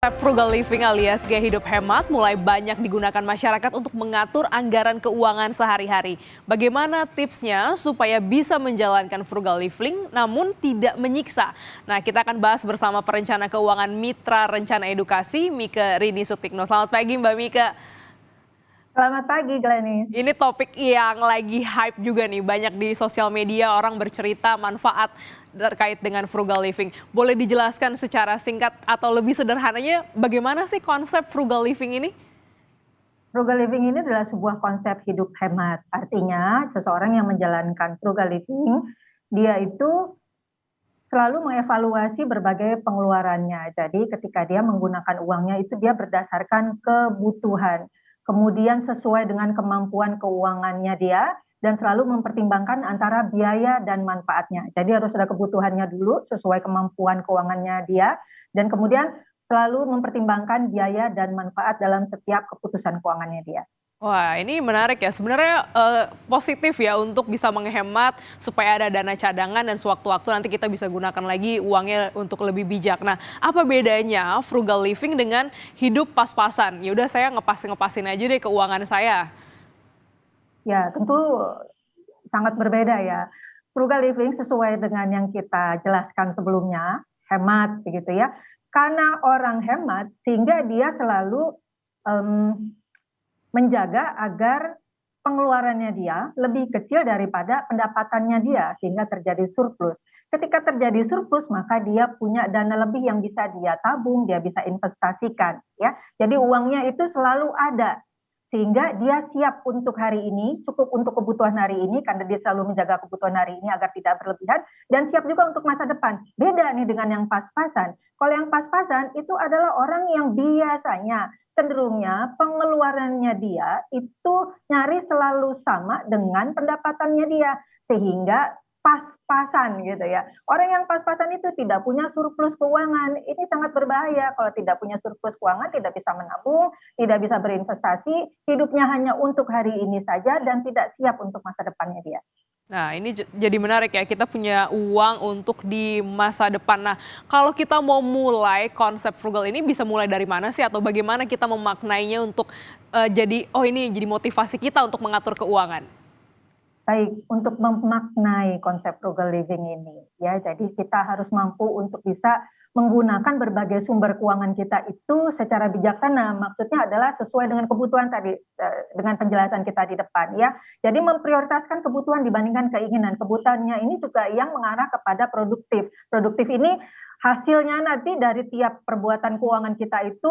Frugal living alias gaya hidup hemat mulai banyak digunakan masyarakat untuk mengatur anggaran keuangan sehari-hari. Bagaimana tipsnya supaya bisa menjalankan frugal living namun tidak menyiksa? Nah, kita akan bahas bersama perencana keuangan Mitra Rencana Edukasi, Mike Rini Sutikno. Selamat pagi Mbak Mike. Selamat pagi, Glenis. Ini topik yang lagi hype juga nih, banyak di sosial media orang bercerita manfaat terkait dengan frugal living. Boleh dijelaskan secara singkat atau lebih sederhananya bagaimana sih konsep frugal living ini? Frugal living ini adalah sebuah konsep hidup hemat. Artinya, seseorang yang menjalankan frugal living, dia itu selalu mengevaluasi berbagai pengeluarannya. Jadi ketika dia menggunakan uangnya itu dia berdasarkan kebutuhan. Kemudian sesuai dengan kemampuan keuangannya dia dan selalu mempertimbangkan antara biaya dan manfaatnya. Jadi harus ada kebutuhannya dulu sesuai kemampuan keuangannya dia dan kemudian selalu mempertimbangkan biaya dan manfaat dalam setiap keputusan keuangannya dia. Wah, ini menarik ya. Sebenarnya positif ya untuk bisa menghemat supaya ada dana cadangan dan sewaktu-waktu nanti kita bisa gunakan lagi uangnya untuk lebih bijak. Nah, apa bedanya frugal living dengan hidup pas-pasan? Ya udah saya ngepasin aja deh keuangan saya. Ya, tentu sangat berbeda ya. Frugal living sesuai dengan yang kita jelaskan sebelumnya, hemat begitu ya. Karena orang hemat sehingga dia selalu menjaga agar pengeluarannya dia lebih kecil daripada pendapatannya dia sehingga terjadi surplus. Ketika terjadi surplus maka dia punya dana lebih yang bisa dia tabung, dia bisa investasikan ya. Jadi uangnya itu selalu ada sehingga dia siap untuk hari ini, cukup untuk kebutuhan hari ini karena dia selalu menjaga kebutuhan hari ini agar tidak berlebihan dan siap juga untuk masa depan. Beda nih dengan yang pas-pasan. Kalau yang pas-pasan itu adalah orang yang biasanya cenderungnya pengeluarannya dia itu nyaris selalu sama dengan pendapatannya dia sehingga pas-pasan gitu ya. Orang yang pas-pasan itu tidak punya surplus keuangan. Ini sangat berbahaya kalau tidak punya surplus keuangan, tidak bisa menabung, tidak bisa berinvestasi, hidupnya hanya untuk hari ini saja dan tidak siap untuk masa depannya dia. Nah, ini jadi menarik ya, kita punya uang untuk di masa depan. Nah, kalau kita mau mulai konsep frugal ini bisa mulai dari mana sih? Atau bagaimana kita memaknainya untuk ini jadi motivasi kita untuk mengatur keuangan? Baik, untuk memaknai konsep frugal living ini, ya, jadi kita harus mampu untuk bisa menggunakan berbagai sumber keuangan kita itu secara bijaksana. Maksudnya adalah sesuai dengan kebutuhan tadi, dengan penjelasan kita di depan, ya. Jadi memprioritaskan kebutuhan dibandingkan keinginan. Kebutuhannya ini juga yang mengarah kepada produktif. Produktif ini hasilnya nanti dari tiap perbuatan keuangan kita itu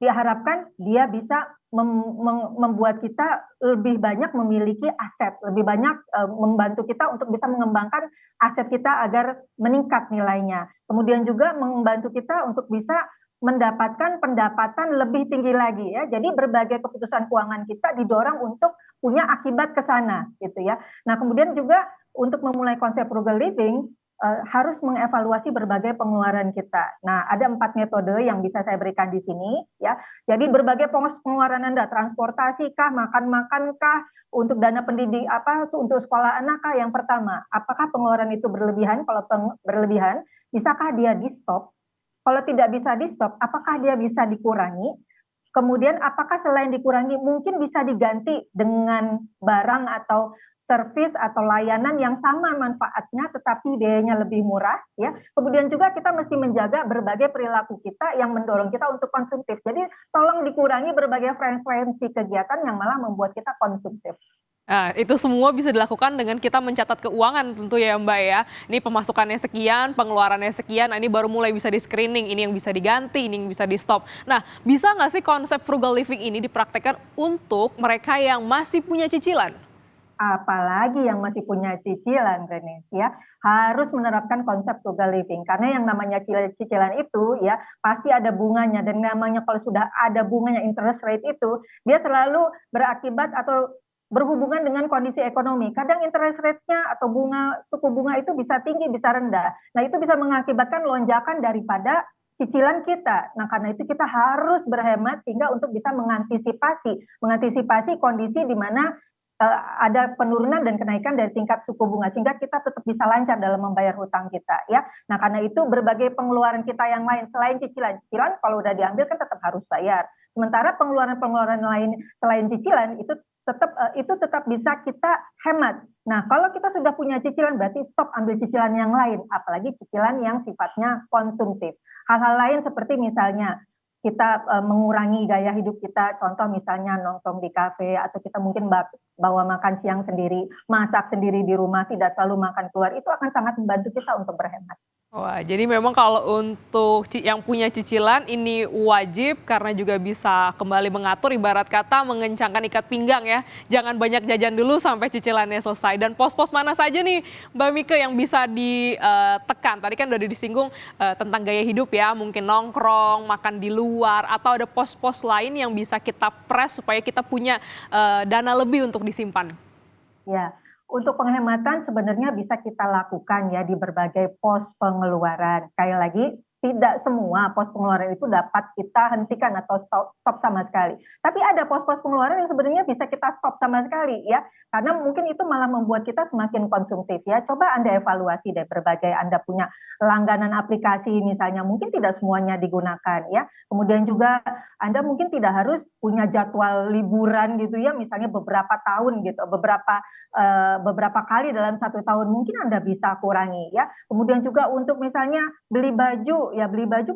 diharapkan dia bisa membuat kita lebih banyak memiliki aset, lebih banyak membantu kita untuk bisa mengembangkan aset kita agar meningkat nilainya. Kemudian juga membantu kita untuk bisa mendapatkan pendapatan lebih tinggi lagi ya. Jadi berbagai keputusan keuangan kita didorong untuk punya akibat ke sana gitu ya. Nah, kemudian juga untuk memulai konsep frugal living harus mengevaluasi berbagai pengeluaran kita. Nah, ada 4 metode yang bisa saya berikan di sini, ya. Jadi berbagai pengeluaran Anda, transportasi kah, makan-makan kah, untuk dana pendidik untuk sekolah anak kah? Yang pertama, apakah pengeluaran itu berlebihan? Kalau berlebihan, bisakah dia di-stop? Kalau tidak bisa di-stop, apakah dia bisa dikurangi? Kemudian apakah selain dikurangi mungkin bisa diganti dengan barang atau servis atau layanan yang sama manfaatnya tetapi biayanya lebih murah ya. Kemudian juga kita mesti menjaga berbagai perilaku kita yang mendorong kita untuk konsumtif. Jadi tolong dikurangi berbagai frekuensi kegiatan yang malah membuat kita konsumtif. Nah, itu semua bisa dilakukan dengan kita mencatat keuangan tentu ya Mbak ya. Ini pemasukannya sekian, pengeluarannya sekian, nah ini baru mulai bisa di screening, ini yang bisa diganti, ini yang bisa di stop. Nah, bisa nggak sih konsep frugal living ini dipraktekkan untuk mereka yang masih punya cicilan? Apalagi yang masih punya cicilan, Renes, ya, harus menerapkan konsep frugal living. Karena yang namanya cicilan itu ya pasti ada bunganya dan namanya kalau sudah ada bunganya interest rate itu dia selalu berakibat atau berhubungan dengan kondisi ekonomi. Kadang interest rates-nya atau suku bunga itu bisa tinggi, bisa rendah. Nah, itu bisa mengakibatkan lonjakan daripada cicilan kita. Nah, karena itu kita harus berhemat sehingga untuk bisa mengantisipasi kondisi di mana ada penurunan dan kenaikan dari tingkat suku bunga sehingga kita tetap bisa lancar dalam membayar hutang kita ya. Nah, karena itu berbagai pengeluaran kita yang lain selain cicilan kalau udah diambil kan tetap harus bayar. Sementara pengeluaran-pengeluaran lain selain cicilan itu tetap bisa kita hemat. Nah, kalau kita sudah punya cicilan berarti stop ambil cicilan yang lain, apalagi cicilan yang sifatnya konsumtif. Hal-hal lain seperti misalnya kita mengurangi gaya hidup kita, contoh misalnya nongkrong di kafe atau kita mungkin bawa makan siang sendiri, masak sendiri di rumah, tidak selalu makan keluar, itu akan sangat membantu kita untuk berhemat. Wah, jadi memang kalau untuk yang punya cicilan ini wajib karena juga bisa kembali mengatur, ibarat kata mengencangkan ikat pinggang ya. Jangan banyak jajan dulu sampai cicilannya selesai. Dan pos-pos mana saja nih Mbak Mika yang bisa ditekan? Tadi kan udah disinggung tentang gaya hidup ya, mungkin nongkrong, makan di luar, atau ada pos-pos lain yang bisa kita press supaya kita punya dana lebih untuk disimpan. Ya, untuk penghematan sebenarnya bisa kita lakukan ya di berbagai pos pengeluaran. Sekali lagi, tidak semua pos pengeluaran itu dapat kita hentikan atau stop sama sekali. Tapi ada pos-pos pengeluaran yang sebenarnya bisa kita stop sama sekali ya. Karena mungkin itu malah membuat kita semakin konsumtif ya. Coba Anda evaluasi deh berbagai Anda punya langganan aplikasi misalnya, mungkin tidak semuanya digunakan ya. Kemudian juga Anda mungkin tidak harus punya jadwal liburan gitu ya, misalnya beberapa tahun gitu, beberapa kali dalam 1 tahun mungkin Anda bisa kurangi ya. Kemudian juga untuk misalnya beli baju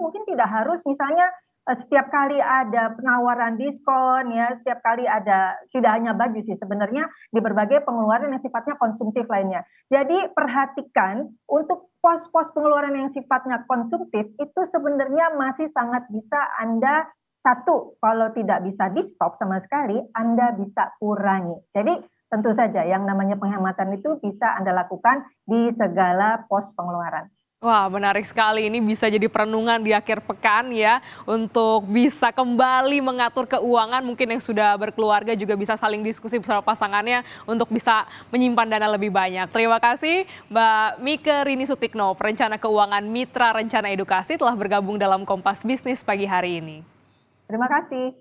mungkin tidak harus misalnya setiap kali ada penawaran diskon ya, setiap kali ada, tidak hanya baju sih sebenarnya di berbagai pengeluaran yang sifatnya konsumtif lainnya. Jadi perhatikan untuk pos-pos pengeluaran yang sifatnya konsumtif itu sebenarnya masih sangat bisa Anda, satu, kalau tidak bisa di stop sama sekali, Anda bisa kurangi. Jadi tentu saja yang namanya penghematan itu bisa Anda lakukan di segala pos pengeluaran. Wah, menarik sekali. Ini bisa jadi perenungan di akhir pekan ya, untuk bisa kembali mengatur keuangan. Mungkin yang sudah berkeluarga juga bisa saling diskusi bersama pasangannya untuk bisa menyimpan dana lebih banyak. Terima kasih Mbak Mika Rini Sutikno, perencana keuangan Mitra Rencana Edukasi, telah bergabung dalam Kompas Bisnis pagi hari ini. Terima kasih.